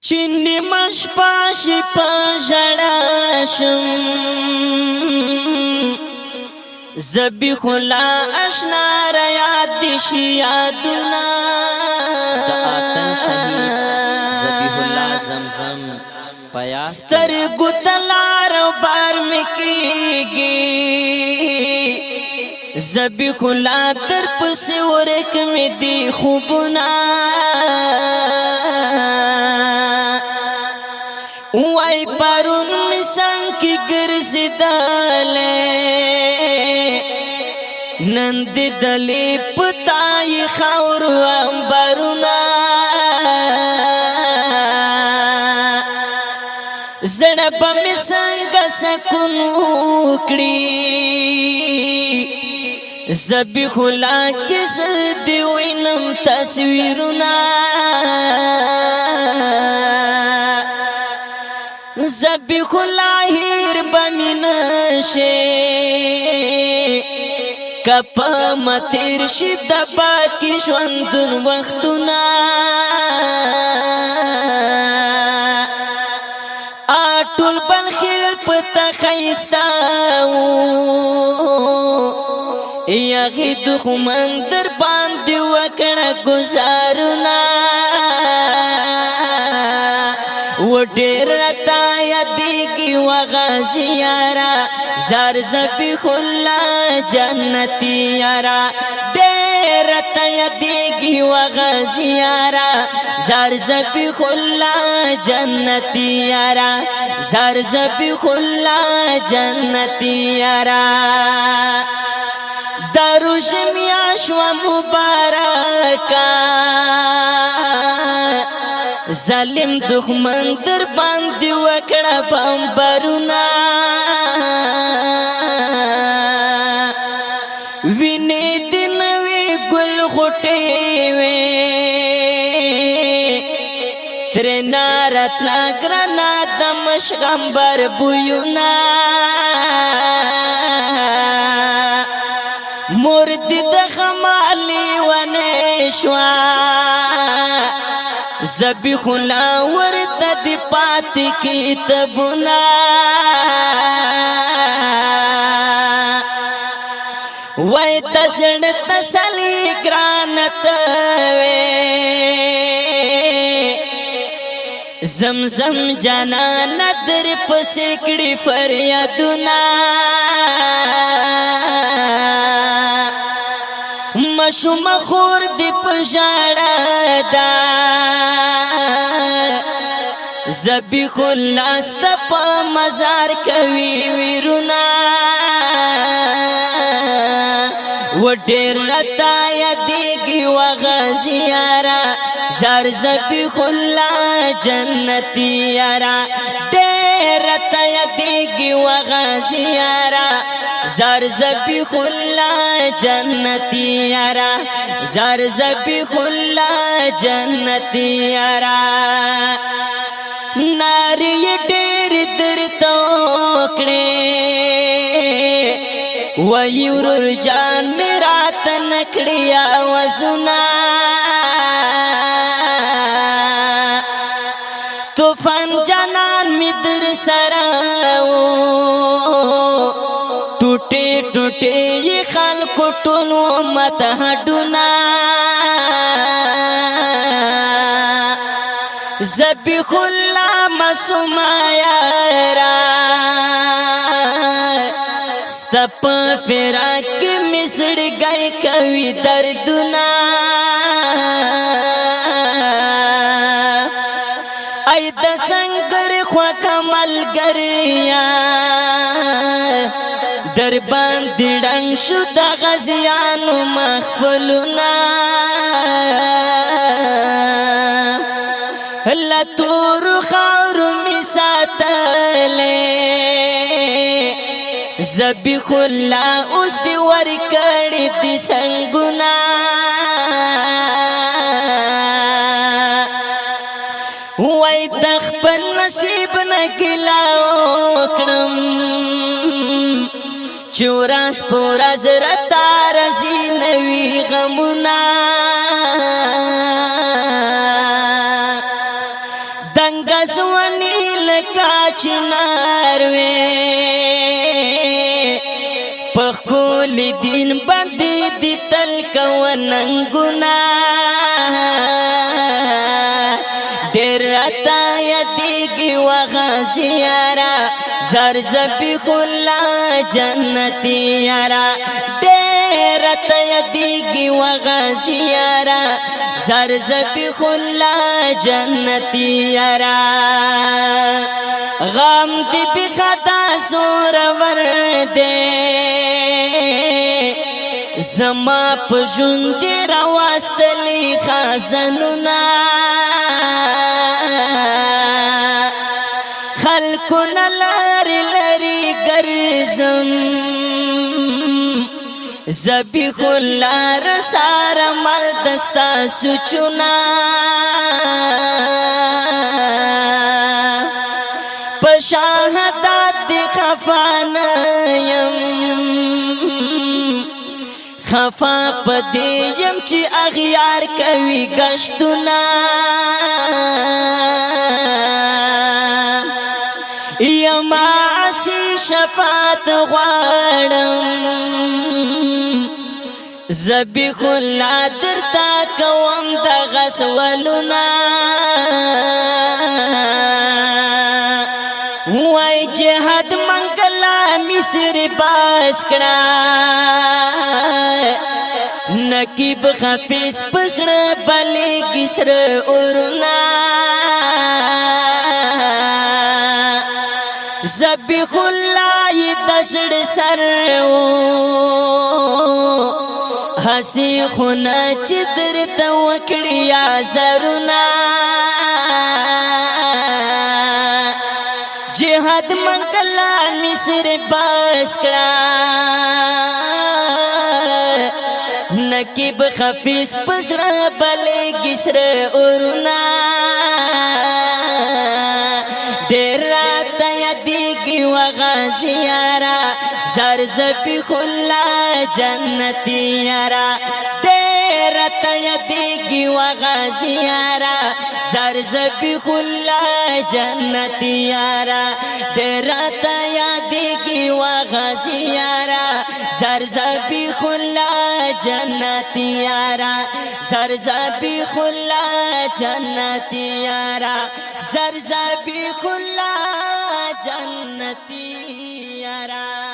چې نیمه شپه شي په ژړا شم زبیح الله اشنا را یاد شي یادونه د آتن شهید زبیح الله زمزم پیا سترګو ته لار بار مې کېږي زبیح الله در پسې ورک مې دي خوبونه وای پرون مې څنګ کې ګرځېدلې نن دې دلې پتاي خاور امبرونه زړه به مې څنګه سکون وکړي زبیح الله چې زه دې وینم تصویرونه زبیح الله هیر به مې نشي کپا متیر شي د باقي ژوندون وختونه ټول بل خیل پتا خیستا یاغي دښمن در باندې وکړه گزارونه و ډېر راته یادېږي وغازي یارا زار زبیح الله جنتي یارا ډېر راته یادېږي وغازي یارا زار زبیح الله جنتي یارا زار زبیح الله جنتي یارا دروش میاشو مبارکا ظالم دښمن در باندې وکړه بمبرونه وینې دې نوې ګل غوټې وې ترېنا راتلا ګرانه د مشغمبر بویونه مور دې د خمالي ونه شوه زبیح الله ورته دې پاتې کتابونه وای د زړه تسلي ګرانه ته زمزم جانانه در پسې کړي فریادونه مشوم خور دی پژړه دا زبیح الله ست په مزار کوي ویرونه و ډېر راته یادېږي وغازي یارا زار زبیح الله جنتي یارا ډېر راته یادېږي وغازي یارا زار زبیح الله جنتي یارا زار زبیح الله جنتي یارا ناری ډېر درته وکړې وای ورور جان مې راته نکړې آوازونه طوفان جانان مې در سره ټوټې ټوټې یې خلکو ټول امت هډونه زبیح الله معصوم یارا ستا په فراق کې مې زړګی کوي دردونه ای د سنګر خوږه ملګریا در باندې ډنګ شو د غازیانو محفلونه لا تور خاور می ساتلې زبیح الله اوس دی ور کړې دي څنګهونه وای د خپل نصیب نه ګیلا وکړم چوراس پورا زرتا رزي نوي غمونه د تنگزونی لکا چنار وی پخکول دین بندی دی تل کوننگونا دیر رتا یدیگی وغازی یارا زرزبی خلا جنتی یارا دیر رتا یدیگی وغازی یارا زرزبی خلا جنتی یارا غم دی بی خدا سور ورده زما پجون دی رواستلی خازنونا خلقنا لاری لاری گرزم زبی خلا رسار مل دستا سچونا پشاہدات دی خفانیم خفا پدیم چی اغیار کوي گشتونا یما عسی شفاعت غواړم زبی خلا درتا کوم د غسولنا وای جهاد منګلا مصر باس کړه نقیب خفیس پسړ بلې کسر اورنا زبی خلای دسړ سر حسی خونه چې درته وکړي یا زرنا جهاد منګلا مصر باس کړه نقیب خفیس پسړ بلې کسر اورنا ډېر راته یادېږي وغازي یارا زرزبي خلا جنتي یارا ډېر راته یادېږي وغازي یارا زرزبي خلا جنتي یارا ډېر راته یادېږي وغازي یارا زرزبي خلا جنتی یارا زرزبی خلا جنتی یارا زرزبی خلا جنتی یارا